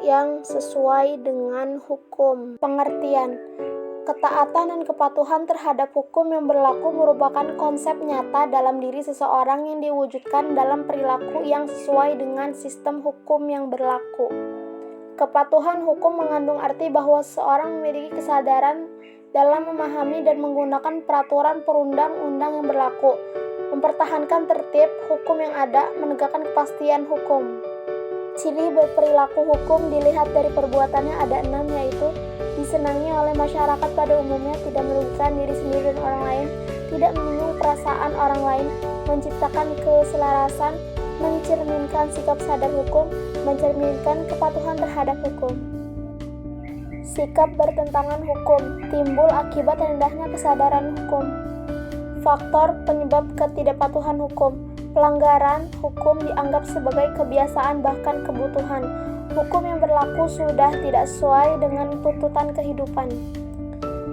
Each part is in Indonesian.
yang sesuai dengan hukum. Pengertian: ketaatan dan kepatuhan terhadap hukum yang berlaku merupakan konsep nyata dalam diri seseorang yang diwujudkan dalam perilaku yang sesuai dengan sistem hukum yang berlaku. Kepatuhan hukum mengandung arti bahwa seseorang memiliki kesadaran dalam memahami dan menggunakan peraturan perundang-undang yang berlaku, mempertahankan tertib hukum yang ada, menegakkan kepastian hukum. Ciri berperilaku hukum dilihat dari perbuatannya ada 6, yaitu disenangi oleh masyarakat pada umumnya, tidak merugikan diri sendiri dan orang lain, tidak menyinggung perasaan orang lain, menciptakan keselarasan, mencerminkan sikap sadar hukum, mencerminkan kepatuhan terhadap hukum. Sikap bertentangan hukum timbul akibat rendahnya kesadaran hukum. Faktor penyebab ketidakpatuhan hukum: pelanggaran hukum dianggap sebagai kebiasaan bahkan kebutuhan. Hukum yang berlaku sudah tidak sesuai dengan tuntutan kehidupan.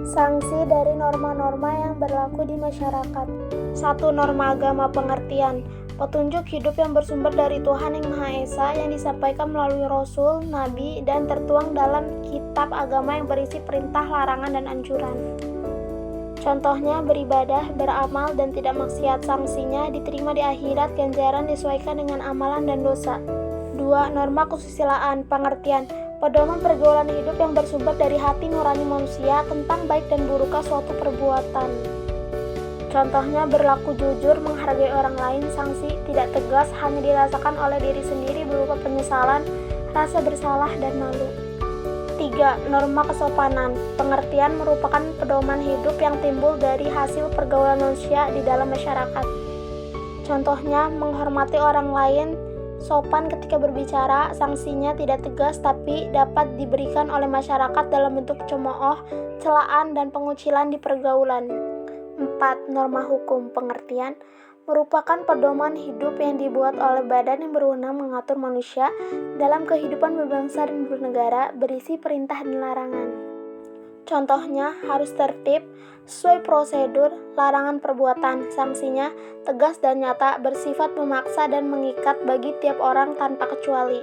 Sanksi dari norma-norma yang berlaku di masyarakat. 1. Norma agama. Pengertian: petunjuk hidup yang bersumber dari Tuhan Yang Maha Esa yang disampaikan melalui Rasul, Nabi, dan tertuang dalam kitab agama yang berisi perintah, larangan, dan anjuran. Contohnya beribadah, beramal, dan tidak maksiat. Sanksinya diterima di akhirat, ganjaran disesuaikan dengan amalan dan dosa. 2. Norma kesusilaan. Pengertian: pedoman pergaulan hidup yang bersumber dari hati nurani manusia tentang baik dan buruknya suatu perbuatan. Contohnya berlaku jujur, menghargai orang lain. Sanksi tidak tegas, hanya dirasakan oleh diri sendiri berupa penyesalan, rasa bersalah, dan malu. 3. Norma kesopanan. Pengertian: merupakan pedoman hidup yang timbul dari hasil pergaulan manusia di dalam masyarakat. Contohnya menghormati orang lain, sopan ketika berbicara. Sanksinya tidak tegas tapi dapat diberikan oleh masyarakat dalam bentuk cemooh, celaan, dan pengucilan di pergaulan. 4. Norma hukum. Pengertian: merupakan pedoman hidup yang dibuat oleh badan yang berwenang mengatur manusia dalam kehidupan berbangsa dan bernegara, berisi perintah dan larangan. Contohnya harus tertib, sesuai prosedur, larangan perbuatan. Sanksinya tegas dan nyata, bersifat memaksa dan mengikat bagi tiap orang tanpa kecuali.